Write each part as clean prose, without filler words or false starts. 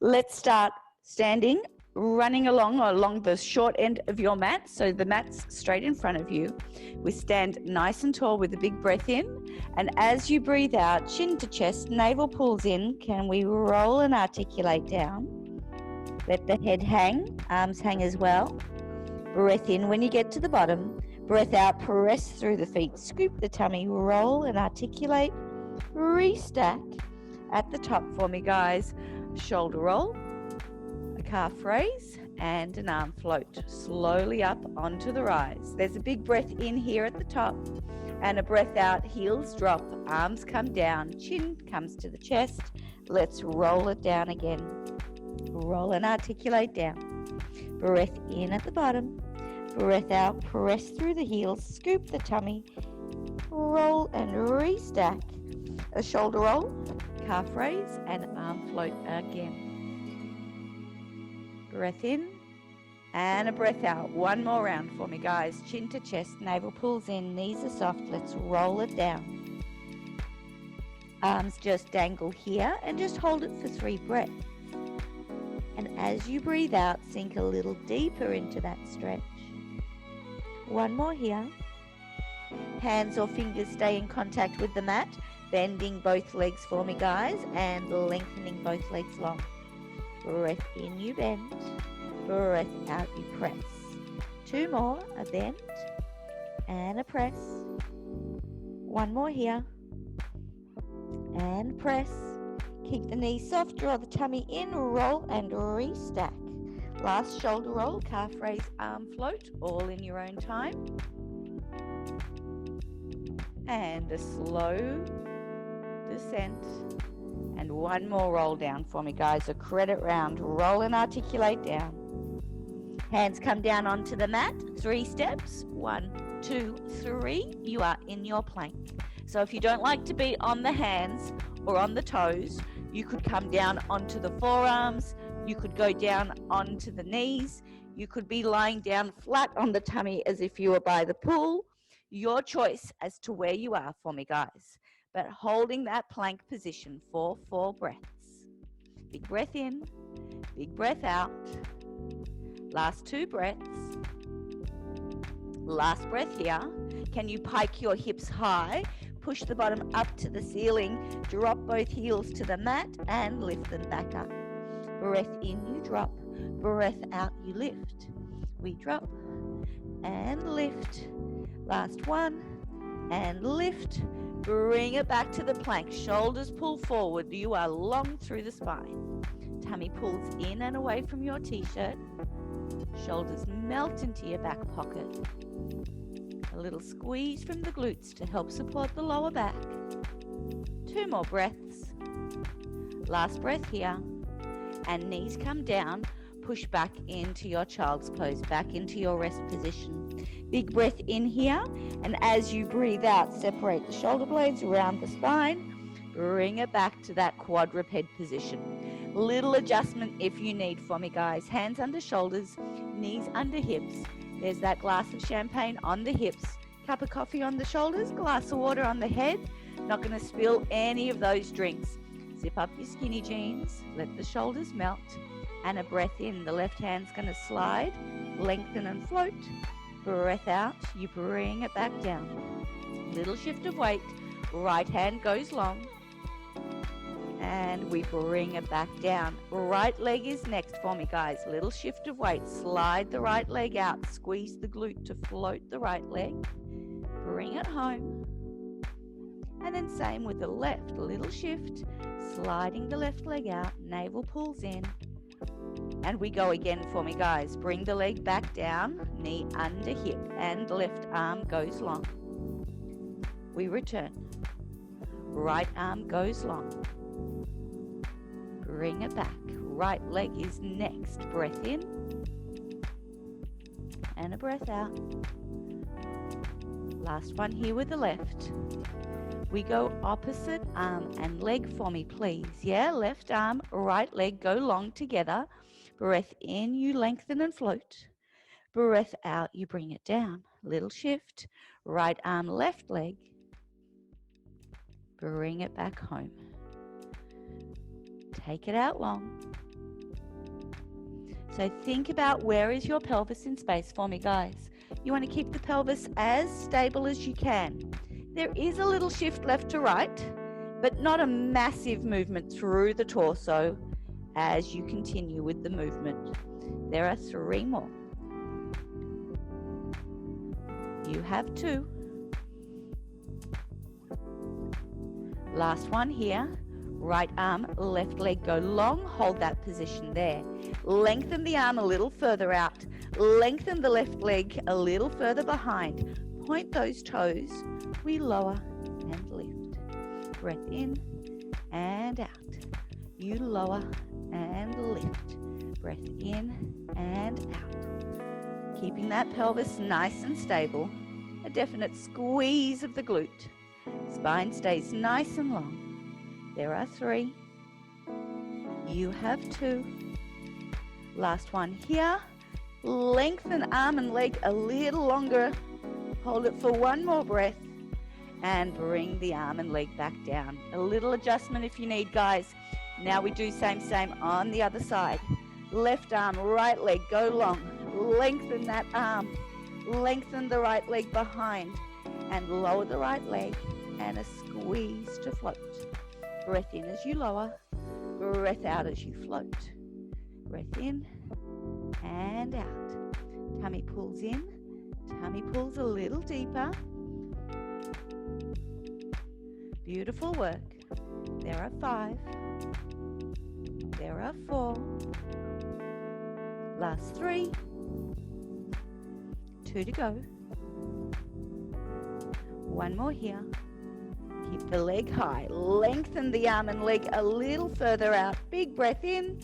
Let's start standing, running along the short end of your mat. So the mat's straight in front of you. We stand nice and tall with a big breath in. And as you breathe out, chin to chest, navel pulls in. Can we roll and articulate down? Let the head hang, arms hang as well. Breath in when you get to the bottom. Breath out, press through the feet, scoop the tummy, roll and articulate, restack. At the top for me, guys. Shoulder roll, a calf raise, and an arm float. Slowly up onto the rise. There's a big breath in here at the top, and a breath out, heels drop, arms come down, chin comes to the chest. Let's roll it down again. Roll and articulate down. Breath in at the bottom. Breath out, press through the heels, scoop the tummy, roll and restack. A shoulder roll, calf raise, and arm float again. Breath in and a breath out. One more round for me, guys. Chin to chest, navel pulls in, knees are soft. Let's roll it down. Arms just dangle here and just hold it for 3 breaths. And as you breathe out, sink a little deeper into that stretch. One more here. Hands or fingers stay in contact with the mat. Bending both legs for me, guys, and lengthening both legs long. Breath in, you bend. Breath out, you press. 2 more, a bend and a press. 1 more here. And press. Keep the knees soft, draw the tummy in, roll and restack. Last shoulder roll, calf raise, arm float, all in your own time. And a slow descent, and 1 more roll down for me, guys. A credit round. Roll and articulate down. Hands come down onto the mat. 3 steps. 1, 2, 3. You are in your plank. So if you don't like to be on the hands or on the toes, you could come down onto the forearms. You could go down onto the knees. You could be lying down flat on the tummy as if you were by the pool. Your choice as to where you are for me, guys. But holding that plank position for 4 breaths. Big breath in, big breath out. Last 2 breaths. Last breath here. Can you pike your hips high? Push the bottom up to the ceiling. Drop both heels to the mat and lift them back up. Breath in, you drop. Breath out, you lift. We drop and lift. Last one and lift. Bring it back to the plank. Shoulders pull forward. You are long through the spine. Tummy pulls in and away from your t-shirt. Shoulders melt into your back pocket. A little squeeze from the glutes to help support the lower back. 2 more breaths. Last breath here. And knees come down. Push back into your child's pose, back into your rest position. Big breath in here, and as you breathe out, separate the shoulder blades around the spine. Bring it back to that quadruped position. Little adjustment if you need for me, guys. Hands under shoulders, knees under hips. There's that glass of champagne on the hips. Cup of coffee on the shoulders, glass of water on the head. Not going to spill any of those drinks. Zip up your skinny jeans, let the shoulders melt. And a breath in, the left hand's going to slide, lengthen and float. Breath out, you bring it back down. Little shift of weight, right hand goes long. And we bring it back down. Right leg is next for me, guys. Little shift of weight, slide the right leg out, squeeze the glute to float the right leg. Bring it home. And then same with the left, little shift, sliding the left leg out, navel pulls in. And we go again for me, guys. Bring the leg back down, knee under hip, and left arm goes long. We return. Right arm goes long. Bring it back. Right leg is next. Breath in. And a breath out. Last one here with the left. We go opposite arm and leg for me, please. Yeah, left arm, right leg go long together. Breath in, you lengthen and float. Breath out, you bring it down. Little shift. Right arm, left leg. Bring it back home. Take it out long. So think about where is your pelvis in space for me, guys. You want to keep the pelvis as stable as you can. There is a little shift left to right, but not a massive movement through the torso as you continue with the movement. There are 3 more. You have 2. Last one here. Right arm, left leg, go long. Hold that position there. Lengthen the arm a little further out. Lengthen the left leg a little further behind. Point those toes. We lower and lift. Breath in and out. You lower and lift. Breath in and out. Keeping that pelvis nice and stable. A definite squeeze of the glute. Spine stays nice and long. There are 3. You have 2. Last one here. Lengthen arm and leg a little longer. Hold it for 1 more breath. And bring the arm and leg back down. A little adjustment if you need, guys. Now we do same on the other side. Left arm, right leg, go long. Lengthen that arm. Lengthen the right leg behind. And lower the right leg. And a squeeze to float. Breath in as you lower. Breath out as you float. Breath in and out. Tummy pulls in. Tummy pulls a little deeper. Beautiful work. There are 5. There are 4. Last 3. 2 to go. 1 more here. Keep the leg high. Lengthen the arm and leg a little further out. Big breath in.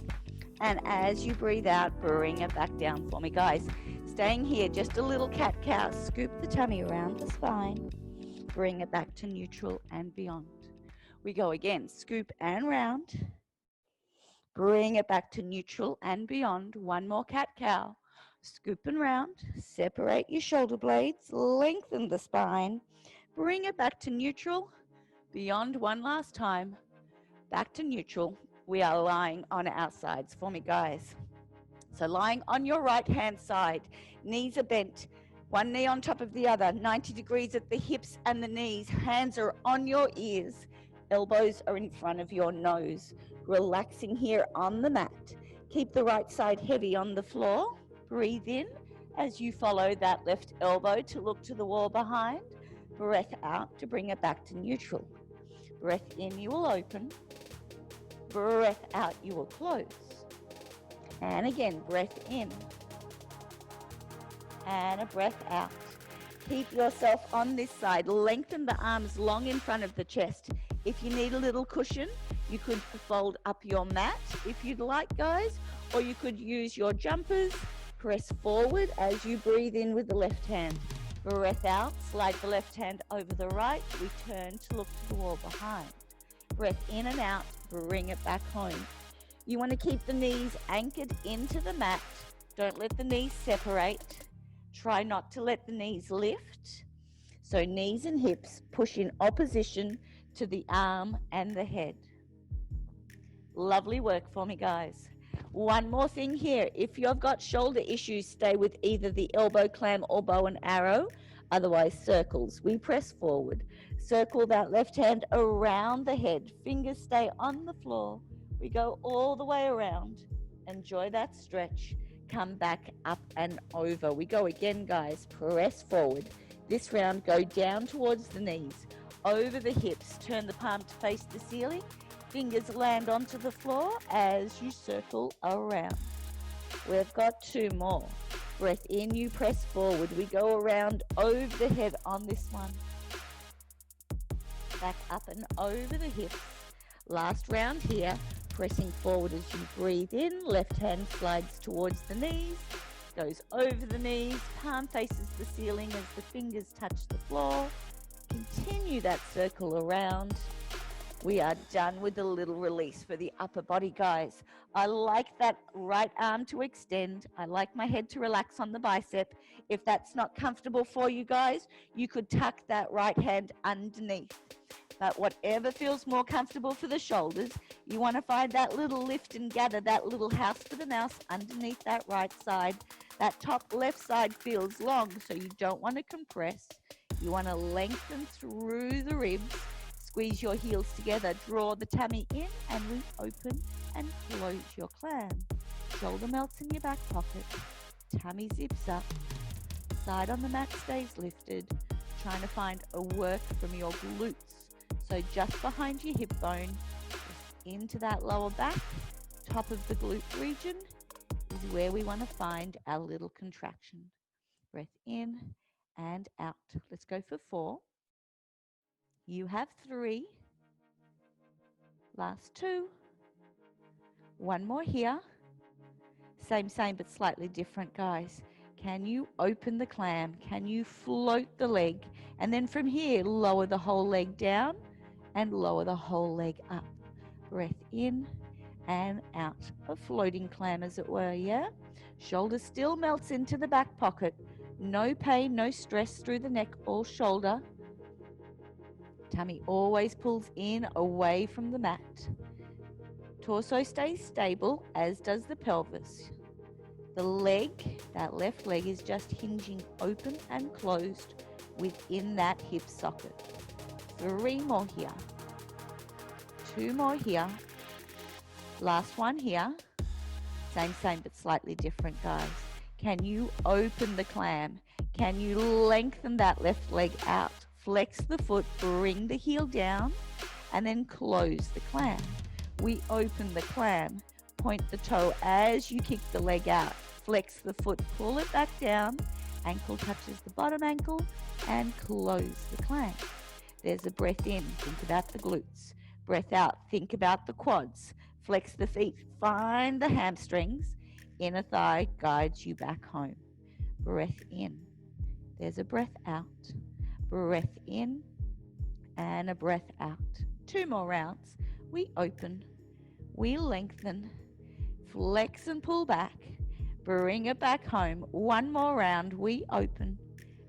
And as you breathe out, bring it back down for me, guys. Staying here, just a little cat-cow. Scoop the tummy around the spine. Bring it back to neutral and beyond. We go again. Scoop and round. Bring it back to neutral and beyond. 1 more cat-cow. Scoop and round. Separate your shoulder blades. Lengthen the spine. Bring it back to neutral. Beyond 1 last time. Back to neutral. We are lying on our sides for me, guys. So lying on your right hand side. Knees are bent. 1 knee on top of the other. 90 degrees at the hips and the knees. Hands are on your ears. Elbows are in front of your nose. Relaxing here on the mat. Keep the right side heavy on the floor. Breathe in as you follow that left elbow to look to the wall behind. Breath out to bring it back to neutral. Breath in, you will open. Breath out, you will close. And again, breath in. And a breath out. Keep yourself on this side. Lengthen the arms long in front of the chest. If you need a little cushion, you could fold up your mat if you'd like, guys. Or you could use your jumpers. Press forward as you breathe in with the left hand. Breath out, slide the left hand over the right. We turn to look to the wall behind. Breath in and out, bring it back home. You want to keep the knees anchored into the mat. Don't let the knees separate. Try not to let the knees lift. So knees and hips push in opposition to the arm and the head. Lovely work for me, guys. 1 more thing here. If you've got shoulder issues, stay with either the elbow clam or bow and arrow. Otherwise, circles. We press forward. Circle that left hand around the head. Fingers stay on the floor. We go all the way around. Enjoy that stretch. Come back up and over. We go again, guys. Press forward. This round, go down towards the knees. Over the hips. Turn the palm to face the ceiling. Fingers land onto the floor as you circle around. We've got 2 more. Breath in, you press forward. We go around over the head on this one. Back up and over the hips. Last round here. Pressing forward as you breathe in. Left hand slides towards the knees. Goes over the knees. Palm faces the ceiling as the fingers touch the floor. Continue that circle around. We are done with a little release for the upper body, guys. I like that right arm to extend. I like my head to relax on the bicep. If that's not comfortable for you guys, you could tuck that right hand underneath. But whatever feels more comfortable for the shoulders, you want to find that little lift and gather, that little house for the mouse underneath that right side. That top left side feels long, so you don't want to compress. You want to lengthen through the ribs, squeeze your heels together, draw the tummy in, and we open and close your clam. Shoulder melts in your back pocket, tummy zips up, side on the mat stays lifted, trying to find a work from your glutes. So just behind your hip bone, just into that lower back, top of the glute region is where we want to find our little contraction. Breath in and out. Let's go for 4. You have 3. Last 2. One more here. Same, but slightly different, guys. Can you open the clam? Can you float the leg? And then from here, lower the whole leg down and lower the whole leg up. Breath in and out. A floating clam, as it were, yeah? Shoulder still melts into the back pocket. No pain, no stress through the neck or shoulder. Tummy always pulls in away from the mat. Torso stays stable, as does the pelvis. The leg, that left leg, is just hinging open and closed within that hip socket. 3 more here. 2 more here. Last one here. Same, but slightly different, guys. Can you open the clam? Can you lengthen that left leg out? Flex the foot, bring the heel down, and then close the clam. We open the clam. Point the toe as you kick the leg out. Flex the foot, pull it back down. Ankle touches the bottom ankle, and close the clam. There's a breath in. Think about the glutes. Breath out. Think about the quads. Flex the feet. Find the hamstrings. Inner thigh guides you back home. Breath in. There's a breath out. Breath in and a breath out. 2 more rounds. We open. We lengthen. Flex and pull back. Bring it back home. 1 more round. We open.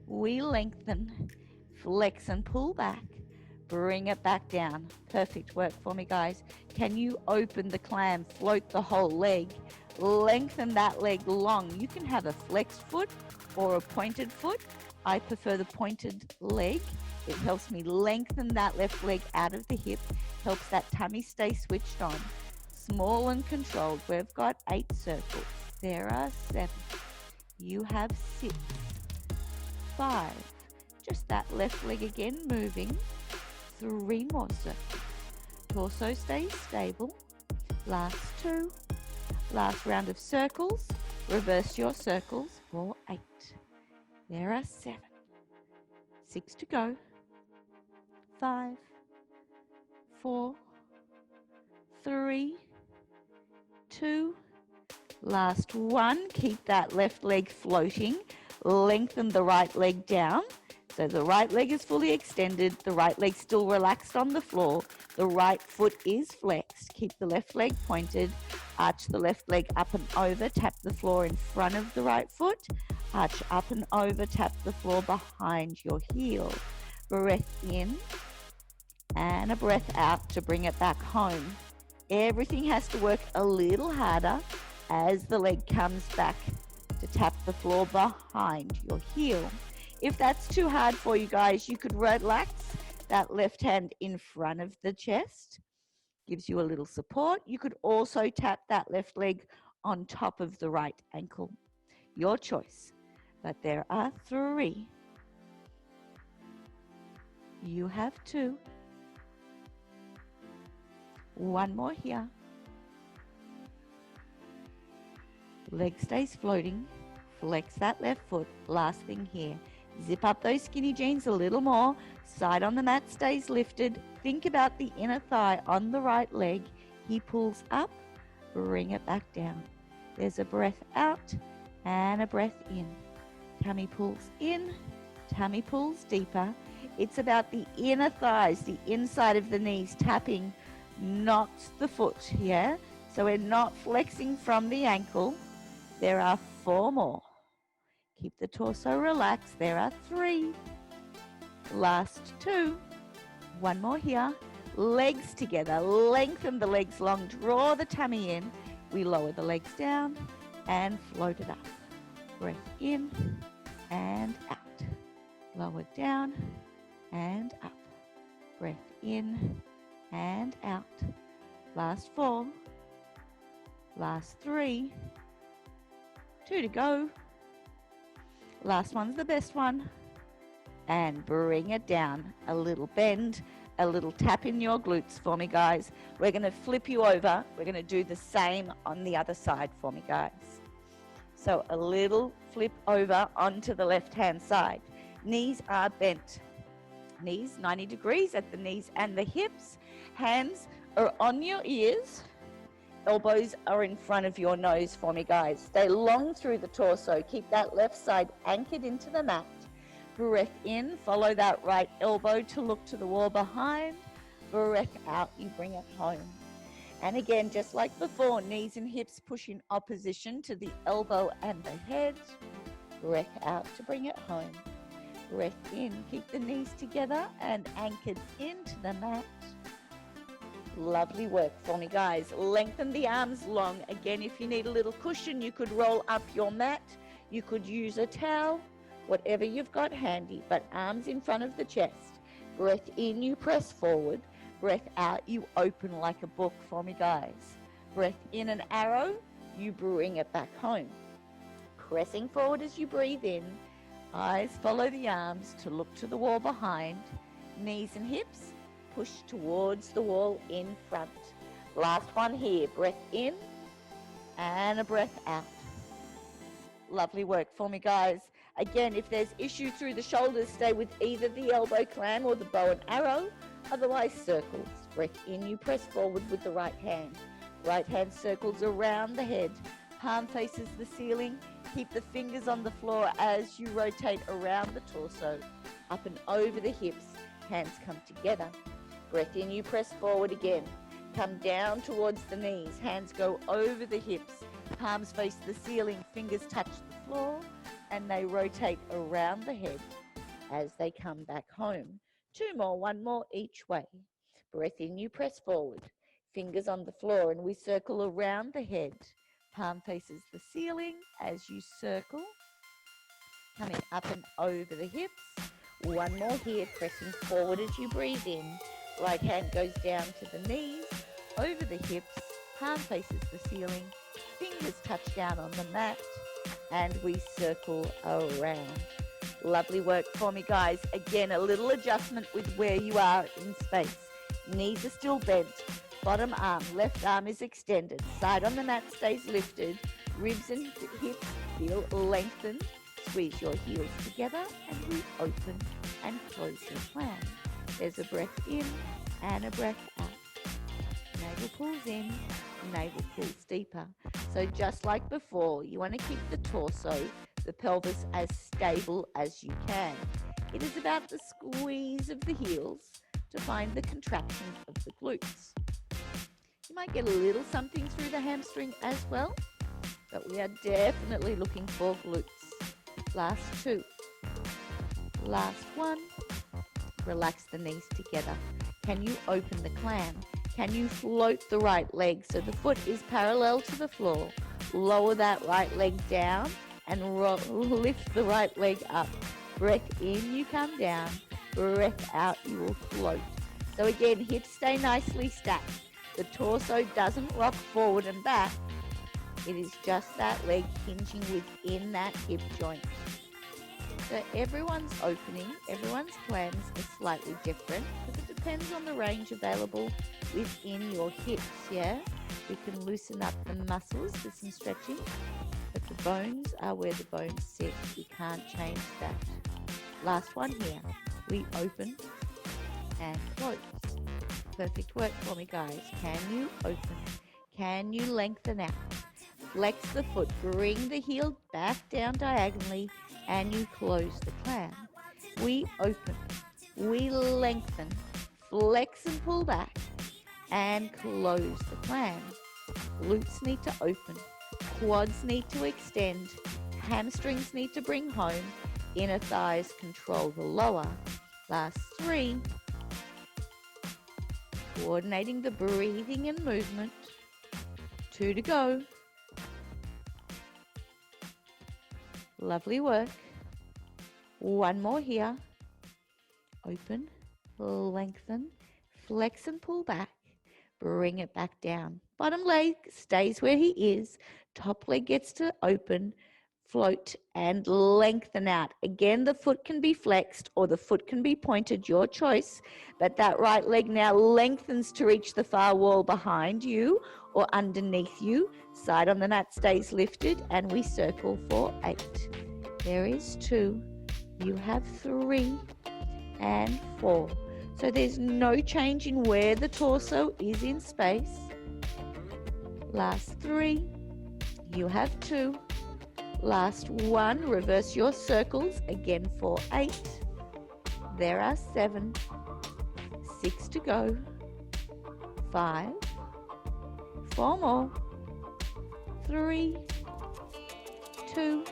We lengthen. Flex and pull back. Bring it back down. Perfect work for me, guys. Can you open the clam? Float the whole leg. Lengthen that leg long. You can have a flexed foot or a pointed foot. I prefer the pointed leg. It helps me lengthen that left leg out of the hip. Helps that tummy stay switched on. Small and controlled. We've got 8 circles. There are 7. You have 6. 5. Just that left leg again moving. 3 more circles. Torso stays stable. Last 2. Last round of circles. Reverse your circles for 8. There are 7. 6 to go. 5. 4. 3. 2. Last 1. Keep that left leg floating. Lengthen the right leg down. So the right leg is fully extended. The right leg still relaxed on the floor. The right foot is flexed. Keep the left leg pointed. Arch the left leg up and over. Tap the floor in front of the right foot. Arch up and over. Tap the floor behind your heel. Breath in and a breath out to bring it back home. Everything has to work a little harder as the leg comes back to tap the floor behind your heel. If that's too hard for you guys, you could relax that left hand in front of the chest. Gives you a little support. You could also tap that left leg on top of the right ankle. Your choice. But there are 3. You have 2. 1 more here. Leg stays floating. Flex that left foot. Last thing here. Zip up those skinny jeans a little more. Side on the mat stays lifted. Think about the inner thigh on the right leg. He pulls up. Bring it back down. There's a breath out and a breath in. Tummy pulls in. Tummy pulls deeper. It's about the inner thighs, the inside of the knees tapping, not the foot, yeah? So we're not flexing from the ankle. There are 4 more. Keep the torso relaxed. There are 3. Last 2. One more here. Legs together. Lengthen the legs long. Draw the tummy in. We lower the legs down and float it up. Breath in and out. Lower down and up. Breath in and out. Last 4. Last 3. 2 to go. Last one's the best one. And bring it down. A little bend, a little tap in your glutes for me, guys. We're going to flip you over. We're going to do the same on the other side for me, guys. So a little flip over onto the left-hand side. Knees are bent. Knees 90 degrees at the knees and the hips. Hands are on your ears. Elbows are in front of your nose for me, guys. Stay long through the torso. Keep that left side anchored into the mat. Breath in, follow that right elbow to look to the wall behind. Breath out, you bring it home. And again, just like before, knees and hips push in opposition to the elbow and the head. Breath out to bring it home. Breath in, keep the knees together and anchored into the mat. Lovely work for me, guys. Lengthen the arms long. Again, if you need a little cushion, you could roll up your mat. You could use a towel, whatever you've got handy, but arms in front of the chest. Breath in, you press forward. Breath out, you open like a book for me, guys. Breath in an arrow, you bring it back home. Pressing forward as you breathe in. Eyes follow the arms to look to the wall behind. Knees and hips push towards the wall in front. Last one here. Breath in and a breath out. Lovely work for me, guys. Again, if there's issue through the shoulders, stay with either the elbow clam or the bow and arrow. Otherwise, circles. Breath in, you press forward with the right hand. Right hand circles around the head. Palm faces the ceiling. Keep the fingers on the floor as you rotate around the torso. Up and over the hips. Hands come together. Breath in, you press forward again. Come down towards the knees. Hands go over the hips. Palms face the ceiling. Fingers touch the floor. And they rotate around the head as they come back home. 2 more, 1 more each way. Breath in, you press forward. Fingers on the floor and we circle around the head. Palm faces the ceiling as you circle. Coming up and over the hips. 1 more here, pressing forward as you breathe in. Right hand goes down to the knees, over the hips. Palm faces the ceiling. Fingers touch down on the mat. And we circle around. Lovely work for me, guys. Again, a little adjustment with where you are in space. Knees are still bent. Bottom arm, left arm is extended. Side on the mat stays lifted. Ribs and hips feel lengthened. Squeeze your heels together and we open and close your clam. There's a breath in and a breath out. Navel pulls in, navel pulls deeper. So just like before, you want to keep the torso, the pelvis as stable as you can. It is about the squeeze of the heels to find the contraction of the glutes. You might get a little something through the hamstring as well, but we are definitely looking for glutes. Last 2. Last 1. Relax the knees together. Can you open the clam? Can you float the right leg so the foot is parallel to the floor? Lower that right leg down and lift the right leg up. Breath in, you come down. Breath out, you will float. So again, hips stay nicely stacked. The torso doesn't rock forward and back. It is just that leg hinging within that hip joint. So everyone's opening, everyone's clams are slightly different because it depends on the range available within your hips, yeah? We can loosen up the muscles with some stretching, but the bones are where the bones sit. We can't change that. Last one here. We open and close. Perfect work for me, guys. Can you open? Can you lengthen out? Flex the foot. Bring the heel back down diagonally and you close the clam. We open. We lengthen. Flex and pull back and close the clam. Glutes need to open. Quads need to extend. Hamstrings need to bring home. Inner thighs control the lower. Last 3. Coordinating the breathing and movement. 2 to go. Lovely work. 1 more here. Open, lengthen, flex and pull back. Bring it back down. Bottom leg stays where he is. Top leg gets to open, float, and lengthen out. Again, the foot can be flexed or the foot can be pointed, your choice. But that right leg now lengthens to reach the far wall behind you or underneath you. Side on the mat stays lifted, and we circle for 8. There is 2. You have 3 and 4. So there's no change in where the torso is in space. Last 3. You have 2. Last 1. Reverse your circles again for 8. There are 7. 6 to go. 5. 4 more. 3. 2.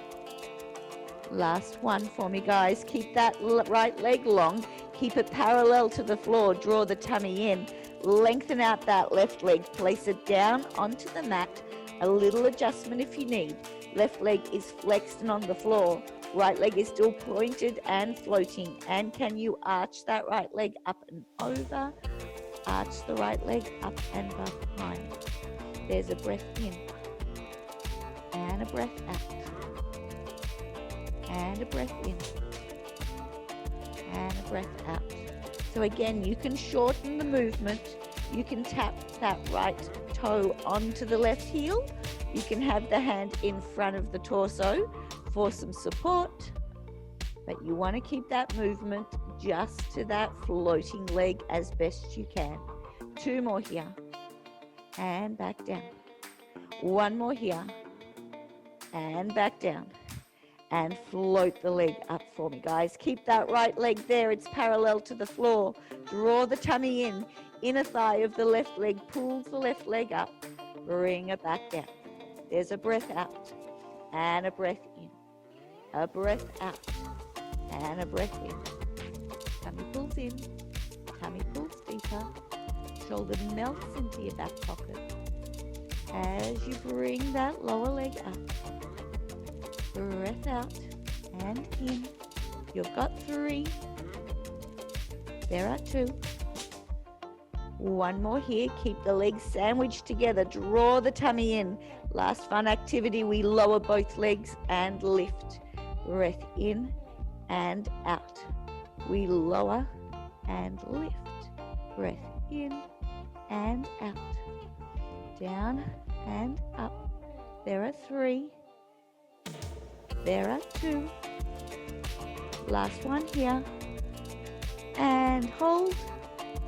Last 1 for me, guys. Keep that right leg long. Keep it parallel to the floor. Draw the tummy in. Lengthen out that left leg. Place it down onto the mat. A little adjustment if you need. Left leg is flexed and on the floor. Right leg is still pointed and floating. And can you arch that right leg up and over? Arch the right leg up and behind. There's a breath in. And a breath out. And a breath in. And a breath out. So again, you can shorten the movement. You can tap that right toe onto the left heel. You can have the hand in front of the torso for some support. But you want to keep that movement just to that floating leg as best you can. 2 more here. And back down. 1 more here. And back down. And float the leg up for me, guys. Keep that right leg there. It's parallel to the floor. Draw the tummy in. Inner thigh of the left leg pulls the left leg up. Bring it back down. There's a breath out. And a breath in. A breath out. And a breath in. Tummy pulls in. Tummy pulls deeper. Shoulder melts into your back pocket. As you bring that lower leg up. Breath out and in. You've got 3. There are 2. 1 more here. Keep the legs sandwiched together. Draw the tummy in. Last fun activity, we lower both legs and lift. Breath in and out. We lower and lift. Breath in and out. Down and up. There are 3. There are 2. Last 1 here. And hold.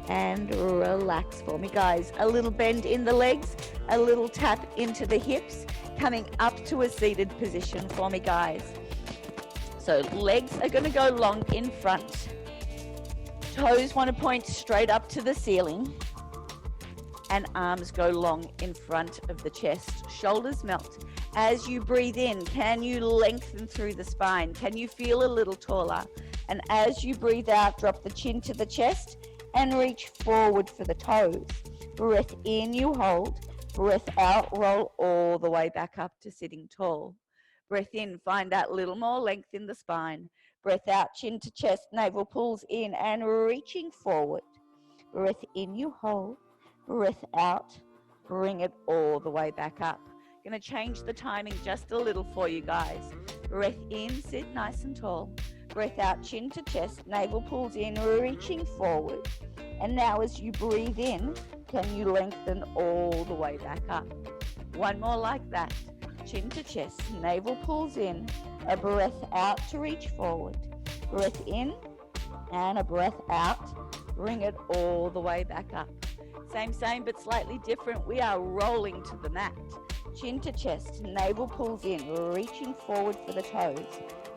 And relax for me, guys. A little bend in the legs. A little tap into the hips. Coming up to a seated position for me, guys. So legs are going to go long in front. Toes want to point straight up to the ceiling. And arms go long in front of the chest. Shoulders melt. As you breathe in, can you lengthen through the spine? Can you feel a little taller? And as you breathe out, drop the chin to the chest and reach forward for the toes. Breath in, you hold. Breath out, roll all the way back up to sitting tall. Breath in, find that little more length in the spine. Breath out, chin to chest, navel pulls in and reaching forward. Breath in, you hold. Breath out, bring it all the way back up. Going to change the timing just a little for you guys. Breath in, sit nice and tall. Breath out, chin to chest, navel pulls in, reaching forward. And now as you breathe in, can you lengthen all the way back up? 1 more like that. Chin to chest, navel pulls in, a breath out to reach forward. Breath in and a breath out. Bring it all the way back up. Same, but slightly different. We are rolling to the mat. Chin to chest, navel pulls in, reaching forward for the toes.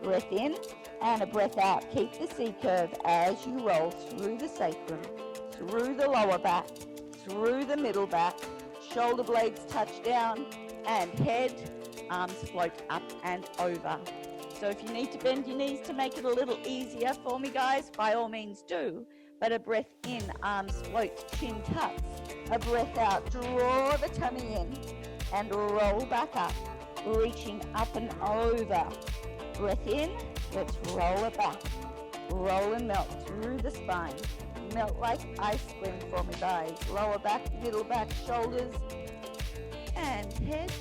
Breath in and a breath out. Keep the C curve as you roll through the sacrum, through the lower back, through the middle back. Shoulder blades touch down and head, arms float up and over. So if you need to bend your knees to make it a little easier for me, guys, by all means do. But a breath in, arms float, chin tucks. A breath out, draw the tummy in and roll back up, reaching up and over. Breath in, let's roll it back. Roll and melt through the spine. Melt like ice cream for me, guys. Lower back, middle back, shoulders, and head.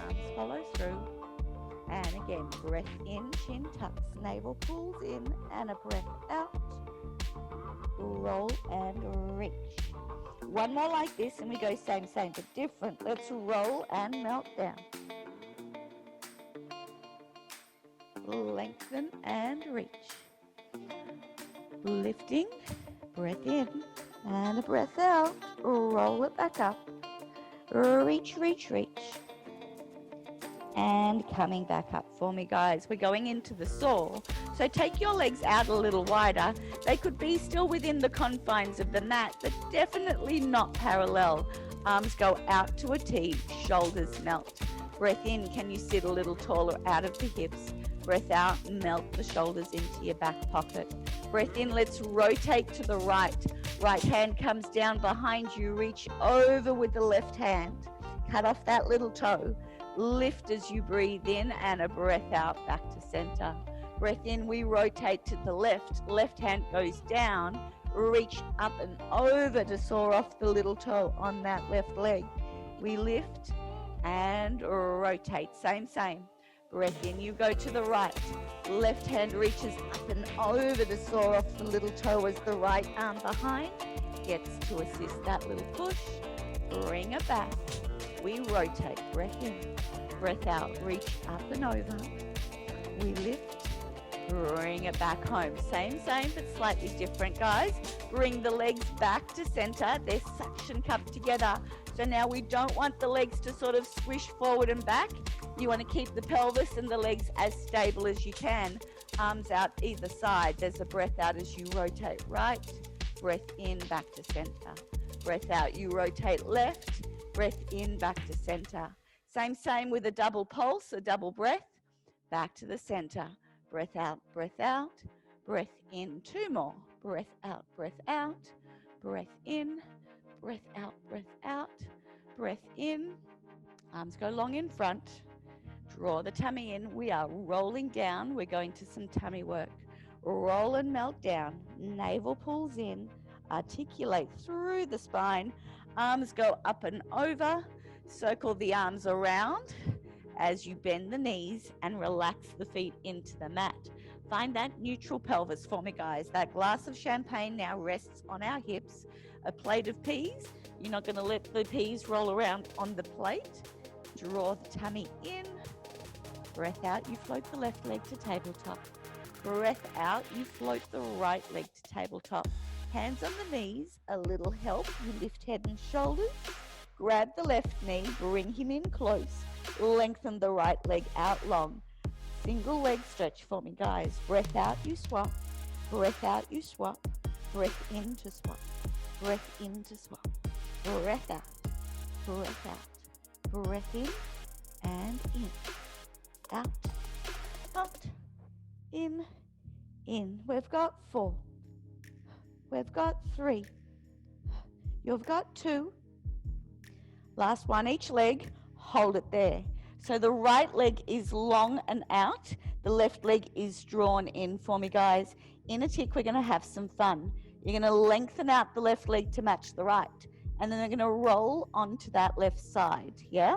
Arms follow through. And again, breath in, chin tucks, navel pulls in, and a breath out. Roll and reach. One more like this, and we go same, but different. Let's roll and melt down. Lengthen and reach. Lifting, breath in, and a breath out. Roll it back up. Reach. And coming back up for me, guys. We're going into the saw. So take your legs out a little wider. They could be still within the confines of the mat, but definitely not parallel. Arms go out to a T, shoulders melt. Breath in, can you sit a little taller out of the hips? Breath out, melt the shoulders into your back pocket. Breath in, let's rotate to the right. Right hand comes down behind you, reach over with the left hand. Cut off that little toe. Lift as you breathe in and a breath out back to center. Breath in, we rotate to the left. Left hand goes down. Reach up and over to saw off the little toe on that left leg. We lift and rotate. Same. Breath in, you go to the right. Left hand reaches up and over to saw off the little toe as the right arm behind gets to assist that little push. Bring it back. We rotate. Breath in, breath out. Reach up and over. We lift. Bring it back home. Same, but slightly different, guys. Bring the legs back to center. They're suction cupped together. So now we don't want the legs to sort of swish forward and back. You want to keep the pelvis and the legs as stable as you can. Arms out either side. There's a breath out as you rotate right. Breath in, back to center. Breath out, you rotate left. Breath in, back to center. Same with a double pulse, a double breath. Back to the center. Breath out, breath in. Two more. Breath out, breath in, breath out, breath in. Arms go long in front. Draw the tummy in. We are rolling down. We're going to some tummy work. Roll and melt down. Navel pulls in. Articulate through the spine. Arms go up and over. Circle the arms around as you bend the knees and relax the feet into the mat. Find that neutral pelvis for me, guys. That glass of champagne now rests on our hips. A plate of peas. You're not going to let the peas roll around on the plate. Draw the tummy in. Breath out, you float the left leg to tabletop. Breath out, you float the right leg to tabletop. Hands on the knees, a little help. You lift head and shoulders. Grab the left knee, bring him in close. Lengthen the right leg out long. Single leg stretch for me, guys. Breath out, you swap. Breath out, you swap. Breath in to swap. Breath in to swap. Breath out. Breath out. Breath in and in. Out. Out. In. In. We've got 4. We've got 3. You've got 2. Last one, each leg. Hold it there. So the right leg is long and out. The left leg is drawn in for me, guys. In a tick, we're going to have some fun. You're going to lengthen out the left leg to match the right. And then they're going to roll onto that left side, yeah?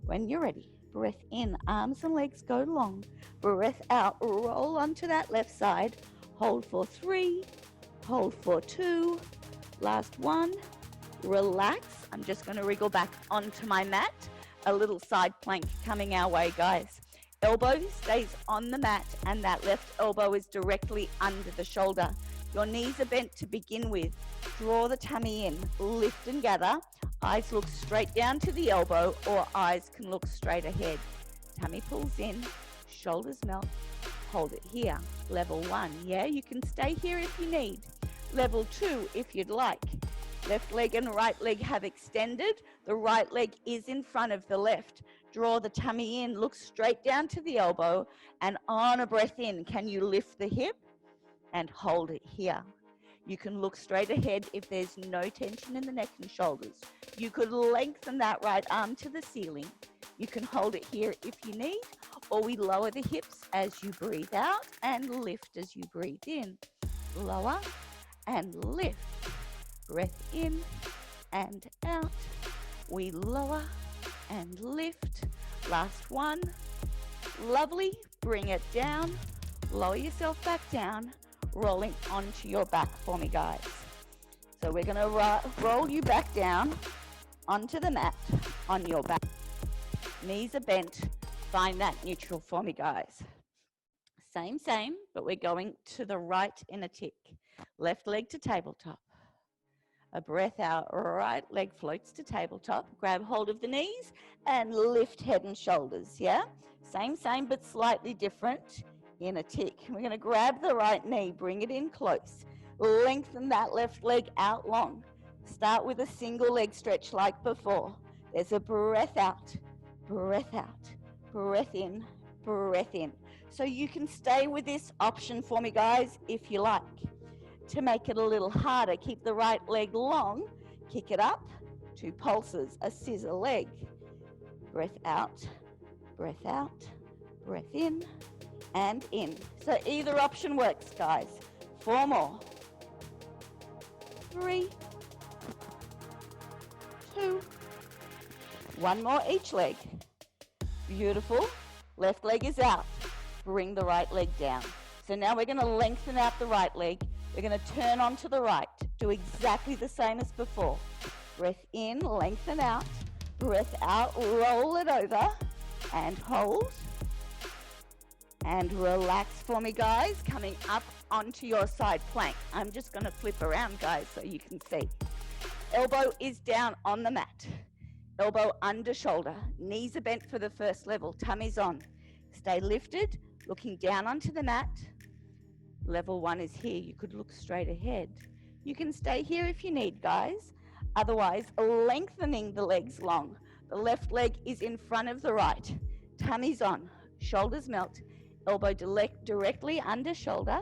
When you're ready, breath in, arms and legs go long. Breath out, roll onto that left side. Hold for 3, hold for 2. Last one, relax. I'm just going to wriggle back onto my mat. A little side plank coming our way, guys. Elbow stays on the mat and that left elbow is directly under the shoulder. Your knees are bent to begin with. Draw the tummy in, lift and gather. Eyes look straight down to the elbow or eyes can look straight ahead. Tummy pulls in, shoulders melt. Hold it here. Level 1, yeah? You can stay here if you need. Level 2 if you'd like. Left leg and right leg have extended. The right leg is in front of the left. Draw the tummy in, look straight down to the elbow, and on a breath in, can you lift the hip and hold it here? You can look straight ahead if there's no tension in the neck and shoulders. You could lengthen that right arm to the ceiling. You can hold it here if you need, or we lower the hips as you breathe out and lift as you breathe in. Lower and lift. Breath in and out. We lower and lift. Last one. Lovely. Bring it down. Lower yourself back down, rolling onto your back for me, guys. So we're going to roll you back down onto the mat on your back. Knees are bent. Find that neutral for me, guys. Same, but we're going to the right in a tick. Left leg to tabletop. A breath out, right leg floats to tabletop. Grab hold of the knees and lift head and shoulders, yeah? Same, but slightly different in a tick. We're going to grab the right knee, bring it in close. Lengthen that left leg out long. Start with a single leg stretch like before. There's a breath out, breath in, breath in. So you can stay with this option for me, guys, if you like. To make it a little harder, keep the right leg long, kick it up, 2 pulses, a scissor leg. Breath out, breath in, and in. So either option works, guys. 4 more. 3, 2, 1 more each leg. Beautiful. Left leg is out. Bring the right leg down. So now we're going to lengthen out the right leg. We're going to turn onto the right. Do exactly the same as before. Breath in, lengthen out. Breath out, roll it over and hold. And relax for me, guys. Coming up onto your side plank. I'm just going to flip around, guys, so you can see. Elbow is down on the mat. Elbow under shoulder. Knees are bent for the first level. Tummy's on. Stay lifted, looking down onto the mat. Level 1 is here. You could look straight ahead. You can stay here if you need, guys. Otherwise, lengthening the legs long. The left leg is in front of the right. Tummy's on. Shoulders melt. Elbow directly under shoulder.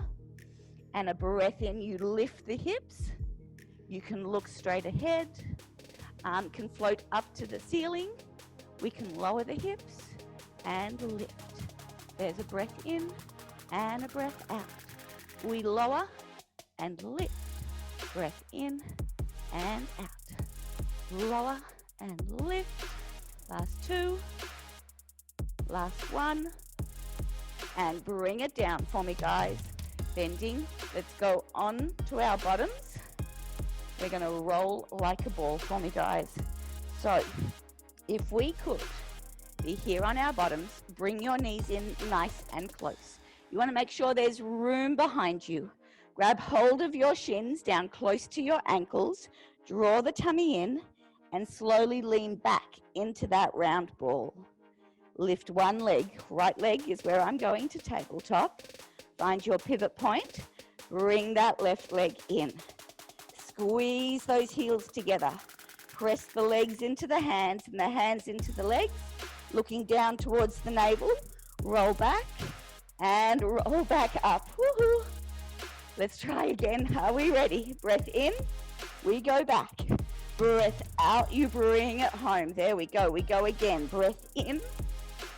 And a breath in. You lift the hips. You can look straight ahead. Arm can float up to the ceiling. We can lower the hips and lift. There's a breath in and a breath out. We lower and lift. Breath in and out. Lower and lift. Last 2. Last 1. And bring it down for me, guys. Bending. Let's go on to our bottoms. We're going to roll like a ball for me, guys. So if we could be here on our bottoms, bring your knees in nice and close. You want to make sure there's room behind you. Grab hold of your shins down close to your ankles. Draw the tummy in and slowly lean back into that round ball. Lift one leg. Right leg is where I'm going to tabletop. Find your pivot point. Bring that left leg in. Squeeze those heels together. Press the legs into the hands and the hands into the legs. Looking down towards the navel. Roll back and roll back up. Woohoo! Let's try again. Are we ready? Breath in. We go back. Breath out. You bring it home. There we go. We go again. Breath in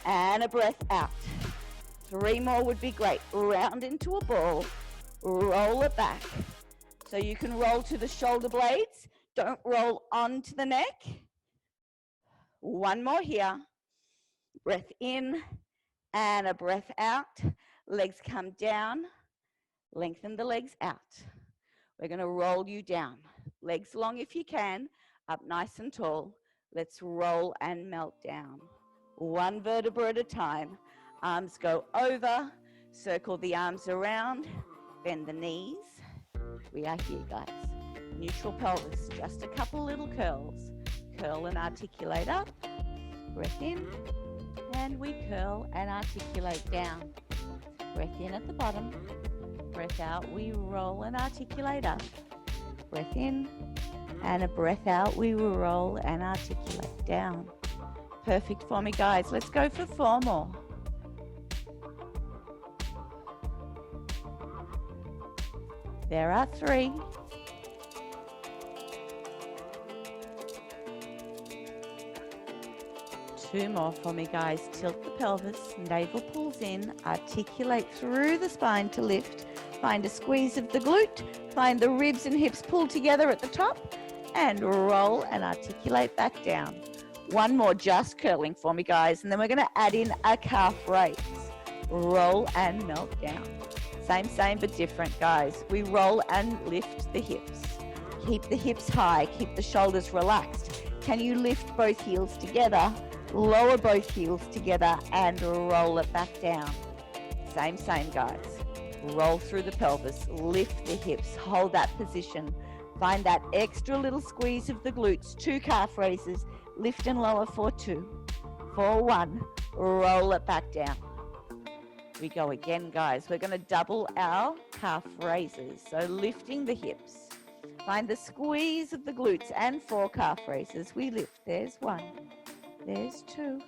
and a breath out. 3 more would be great. Round into a ball. Roll it back. So you can roll to the shoulder blades. Don't roll onto the neck. 1 more here. Breath in and a breath out. Legs come down. Lengthen the legs out. We're going to roll you down. Legs long if you can. Up nice and tall. Let's roll and melt down. 1 vertebra at a time. Arms go over. Circle the arms around. Bend the knees. We are here, guys. Neutral pelvis. Just a couple little curls. Curl and articulate up. Breath in. And we curl and articulate down. Breath in at the bottom. Breath out. We roll and articulate up. Breath in. And a breath out. We roll and articulate down. Perfect for me, guys. Let's go for 4 more. There are 3. Two more for me, guys. Tilt the pelvis, navel pulls in, articulate through the spine to lift. Find a squeeze of the glute, find the ribs and hips pulled together at the top, and roll and articulate back down. One more, just curling for me, guys, and then we're going to add in a calf raise. Roll and melt down. Same, but different, guys. We roll and lift the hips. Keep the hips high, keep the shoulders relaxed. Can you lift both heels together? Lower both heels together and roll it back down. Same, guys. Roll through the pelvis, lift the hips, hold that position. Find that extra little squeeze of the glutes, 2 calf raises, lift and lower for 2, for 1, roll it back down. We go again, guys. We're going to double our calf raises, so lifting the hips. Find the squeeze of the glutes and 4 calf raises. We lift. There's 1. There's 2,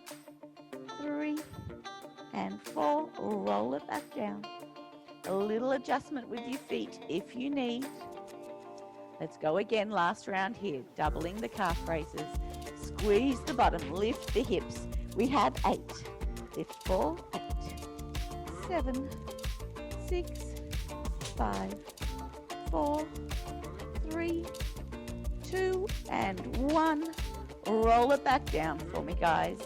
3, and 4. Roll it back down. A little adjustment with your feet if you need. Let's go again, last round here. Doubling the calf raises. Squeeze the bottom, lift the hips. We have 8. Lift 4, 8, 7, 6, 5, 4, 3, 2, and 1. Roll it back down for me, guys.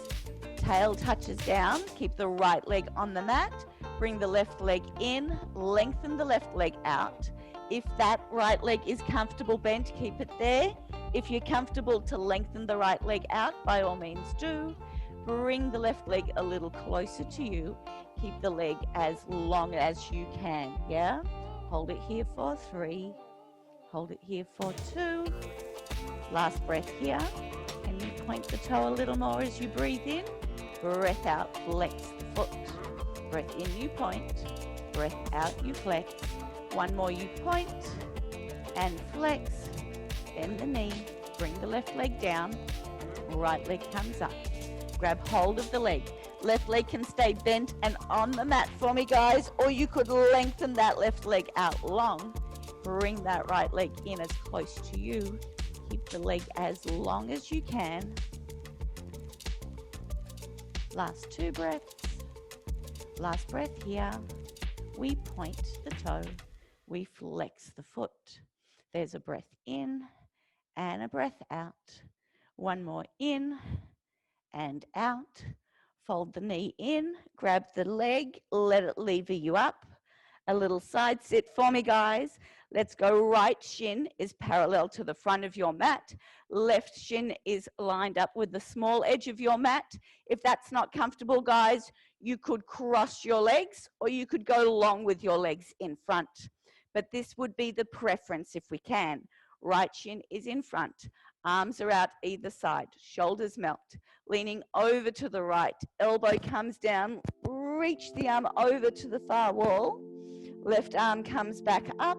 Tail touches down. Keep the right leg on the mat. Bring the left leg in. Lengthen the left leg out. If that right leg is comfortable bent, keep it there. If you're comfortable to lengthen the right leg out, by all means do. Bring the left leg a little closer to you. Keep the leg as long as you can, yeah? Hold it here for 3. Hold it here for 2. Last breath here. Can you point the toe a little more as you breathe in? Breath out, flex the foot. Breath in, you point. Breath out, you flex. One more, you point and flex. Bend the knee. Bring the left leg down. Right leg comes up. Grab hold of the leg. Left leg can stay bent and on the mat for me, guys, or you could lengthen that left leg out long. Bring that right leg in as close to you. Keep the leg as long as you can. Last 2 breaths. Last breath here. We point the toe. We flex the foot. There's a breath in and a breath out. One more in and out. Fold the knee in, grab the leg, let it lever you up. A little side sit for me, guys. Let's go. Right shin is parallel to the front of your mat. Left shin is lined up with the small edge of your mat. If that's not comfortable, guys, you could cross your legs or you could go long with your legs in front. But this would be the preference if we can. Right shin is in front. Arms are out either side. Shoulders melt. Leaning over to the right. Elbow comes down. Reach the arm over to the far wall. Left arm comes back up.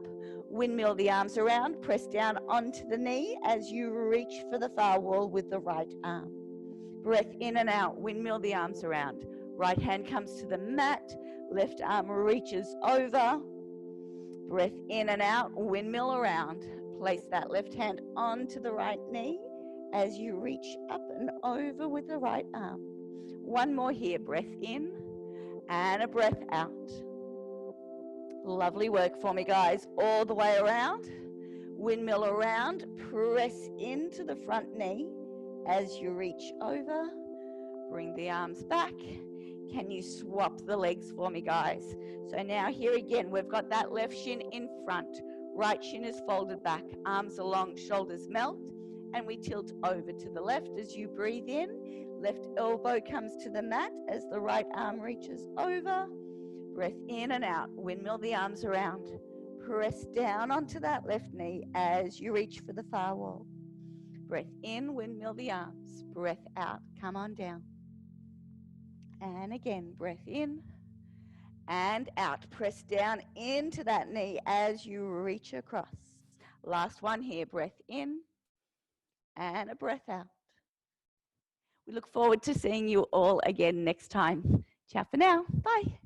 Windmill the arms around. Press down onto the knee as you reach for the far wall with the right arm. Breath in and out. Windmill the arms around. Right hand comes to the mat. Left arm reaches over. Breath in and out. Windmill around. Place that left hand onto the right knee as you reach up and over with the right arm. One more here. Breath in and a breath out. Lovely work for me, guys. All the way around. Windmill around. Press into the front knee as you reach over. Bring the arms back. Can you swap the legs for me, guys? So now here again, we've got that left shin in front. Right shin is folded back. Arms are long, shoulders melt. And we tilt over to the left as you breathe in. Left elbow comes to the mat as the right arm reaches over. Breath in and out. Windmill the arms around. Press down onto that left knee as you reach for the far wall. Breath in, windmill the arms. Breath out, come on down. And again, breath in and out. Press down into that knee as you reach across. Last one here. Breath in and a breath out. We look forward to seeing you all again next time. Ciao for now. Bye.